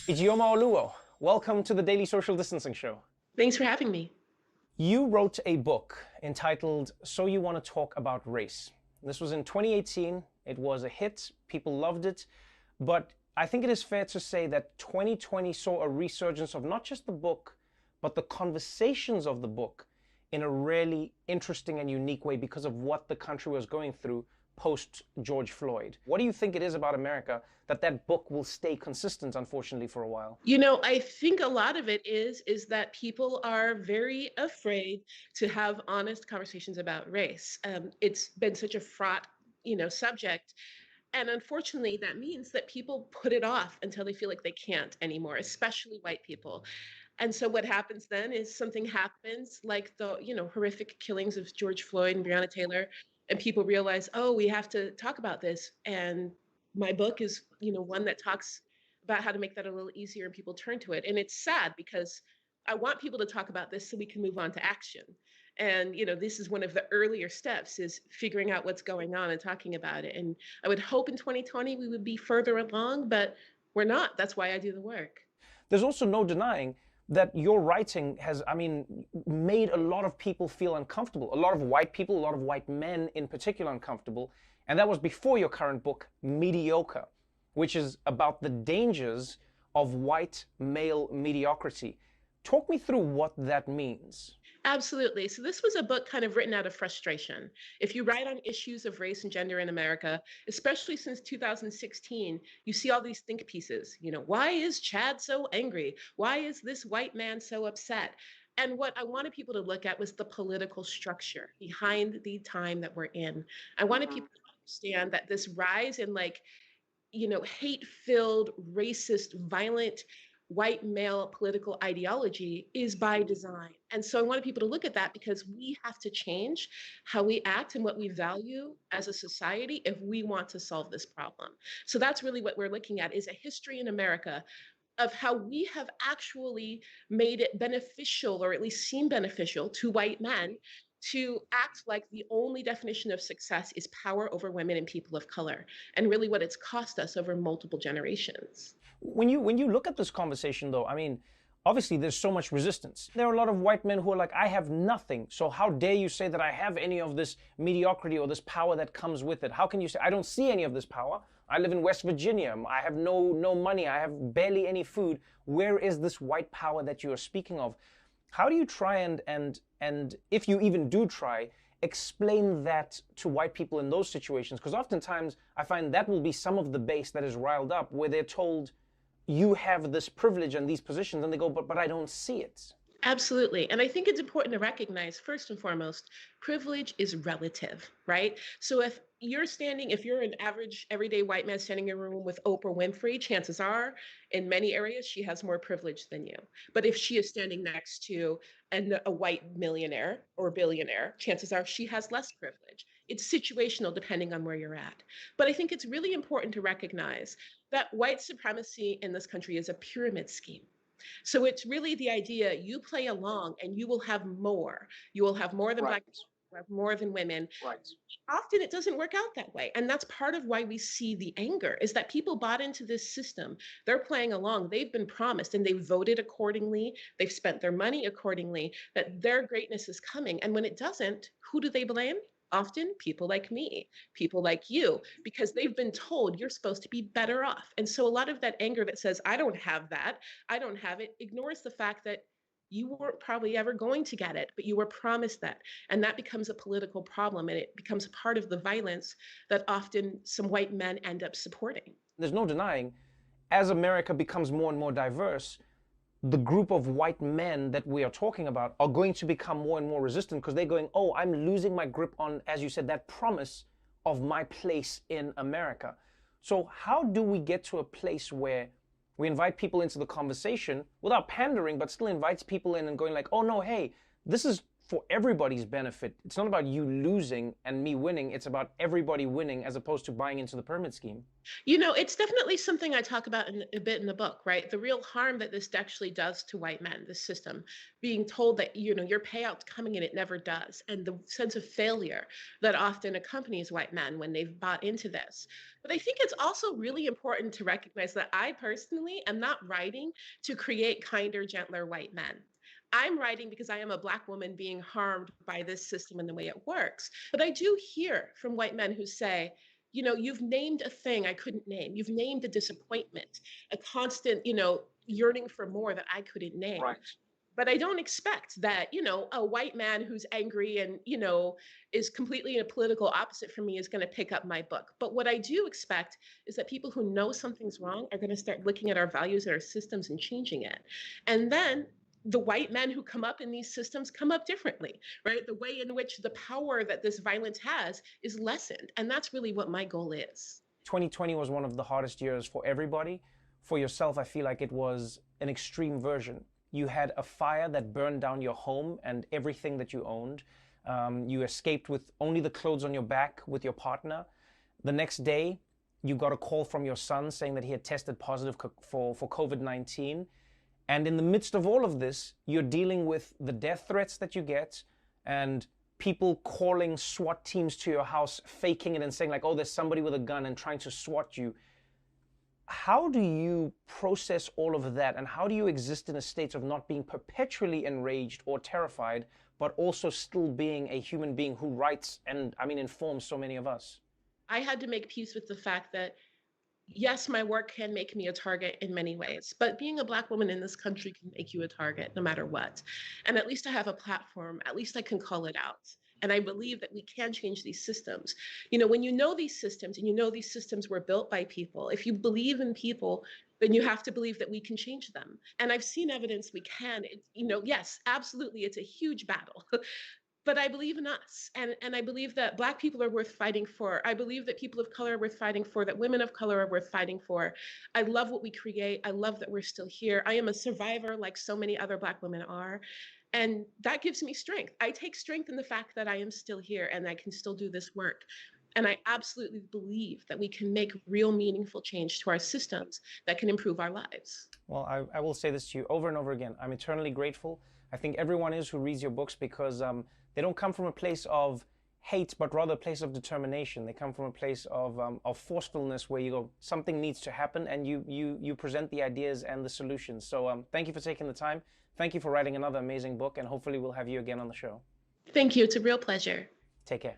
Ijeoma Oluo, welcome to the Daily Social Distancing Show. Thanks for having me. You wrote a book entitled So You Want to Talk About Race. This was in 2018. It was a hit. People loved it. But I think it is fair to say that 2020 saw a resurgence of not just the book, but the conversations of the book in a really interesting and unique way because of what the country was going through post George Floyd. What do you think it is about America that book will stay consistent, unfortunately, for a while? I think a lot of it is that people are very afraid to have honest conversations about race. It's been such a fraught, subject. And unfortunately, that means that people put it off until they feel like they can't anymore, especially white people. And so what happens then is something happens like the, horrific killings of George Floyd and Breonna Taylor, and people realize, oh, we have to talk about this. And my book is, one that talks about how to make that a little easier and people turn to it. And it's sad because I want people to talk about this so we can move on to action. And, this is one of the earlier steps is figuring out what's going on and talking about it. And I would hope in 2020 we would be further along, but we're not. That's why I do the work. There's also no denying that your writing has, made a lot of people feel uncomfortable. A lot of white people, a lot of white men in particular uncomfortable. And that was before your current book, Mediocre, which is about the dangers of white male mediocrity. Talk me through what that means. Absolutely. So this was a book kind of written out of frustration. If you write on issues of race and gender in America, especially since 2016, you see all these think pieces. Why is Chad so angry? Why is this white man so upset? And what I wanted people to look at was the political structure behind the time that we're in. I wanted people to understand that this rise in hate-filled, racist, violent white male political ideology is by design. And so I wanted people to look at that because we have to change how we act and what we value as a society if we want to solve this problem. So that's really what we're looking at is a history in America of how we have actually made it beneficial, or at least seem beneficial to white men to act like the only definition of success is power over women and people of color, and really what it's cost us over multiple generations. When you look at this conversation, though, obviously there's so much resistance. There are a lot of white men who are like, I have nothing, so how dare you say that I have any of this mediocrity or this power that comes with it? How can you say I don't see any of this power? I live in West Virginia. I have no money. I have barely any food. Where is this white power that you are speaking of? How do you try and if you even do try, explain that to white people in those situations? Because oftentimes I find that will be some of the base that is riled up, where they're told you have this privilege and these positions, and they go, but I don't see it. Absolutely. And I think it's important to recognize, first and foremost, privilege is relative, right? So if you're an average everyday white man standing in a room with Oprah Winfrey, chances are in many areas she has more privilege than you. But if she is standing next to a white millionaire or billionaire, chances are she has less privilege. It's situational depending on where you're at. But I think it's really important to recognize that white supremacy in this country is a pyramid scheme. So it's really the idea you play along and you will have more. You will have more than Right. Black people, you will have more than women. Right. Often it doesn't work out that way. And that's part of why we see the anger is that people bought into this system. They're playing along. They've been promised and they voted accordingly. They've spent their money accordingly, that their greatness is coming. And when it doesn't, who do they blame? Often people like me, people like you, because they've been told you're supposed to be better off. And so a lot of that anger that says, I don't have that, I don't have it, ignores the fact that you weren't probably ever going to get it, but you were promised that. And that becomes a political problem and it becomes part of the violence that often some white men end up supporting. There's no denying, as America becomes more and more diverse, the group of white men that we are talking about are going to become more and more resistant because they're going, oh, I'm losing my grip on, as you said, that promise of my place in America. So how do we get to a place where we invite people into the conversation without pandering, but still invites people in and going like, oh no, hey, this is for everybody's benefit. It's not about you losing and me winning. It's about everybody winning as opposed to buying into the pyramid scheme. It's definitely something I talk about a bit in the book, right? The real harm that this actually does to white men, this system, being told that, your payout's coming and it never does, and the sense of failure that often accompanies white men when they've bought into this. But I think it's also really important to recognize that I personally am not writing to create kinder, gentler white men. I'm writing because I am a Black woman being harmed by this system and the way it works. But I do hear from white men who say, you've named a thing I couldn't name. You've named a disappointment, a constant, yearning for more that I couldn't name. Right. But I don't expect that, a white man who's angry and, is completely a political opposite from me is going to pick up my book. But what I do expect is that people who know something's wrong are going to start looking at our values and our systems and changing it. And then the white men who come up in these systems come up differently, right? The way in which the power that this violence has is lessened. And that's really what my goal is. 2020 was one of the hardest years for everybody. For yourself, I feel like it was an extreme version. You had a fire that burned down your home and everything that you owned. You escaped with only the clothes on your back with your partner. The next day, you got a call from your son saying that he had tested positive for COVID-19. And in the midst of all of this, you're dealing with the death threats that you get and people calling SWAT teams to your house, faking it and saying like, oh, there's somebody with a gun and trying to SWAT you. How do you process all of that? And how do you exist in a state of not being perpetually enraged or terrified, but also still being a human being who writes and, informs so many of us? I had to make peace with the fact that yes, my work can make me a target in many ways, but being a Black woman in this country can make you a target no matter what. And at least I have a platform, at least I can call it out. And I believe that we can change these systems. When you know these systems and you know these systems were built by people, if you believe in people, then you have to believe that we can change them. And I've seen evidence we can. Yes, absolutely, it's a huge battle. But I believe in us. And I believe that Black people are worth fighting for. I believe that people of color are worth fighting for, that women of color are worth fighting for. I love what we create. I love that we're still here. I am a survivor like so many other Black women are. And that gives me strength. I take strength in the fact that I am still here and I can still do this work. And I absolutely believe that we can make real meaningful change to our systems that can improve our lives. Well, I will say this to you over and over again. I'm eternally grateful. I think everyone is who reads your books because they don't come from a place of hate, but rather a place of determination. They come from a place of forcefulness where you go, something needs to happen, and you present the ideas and the solutions. So thank you for taking the time. Thank you for writing another amazing book, and hopefully we'll have you again on the show. Thank you. It's a real pleasure. Take care.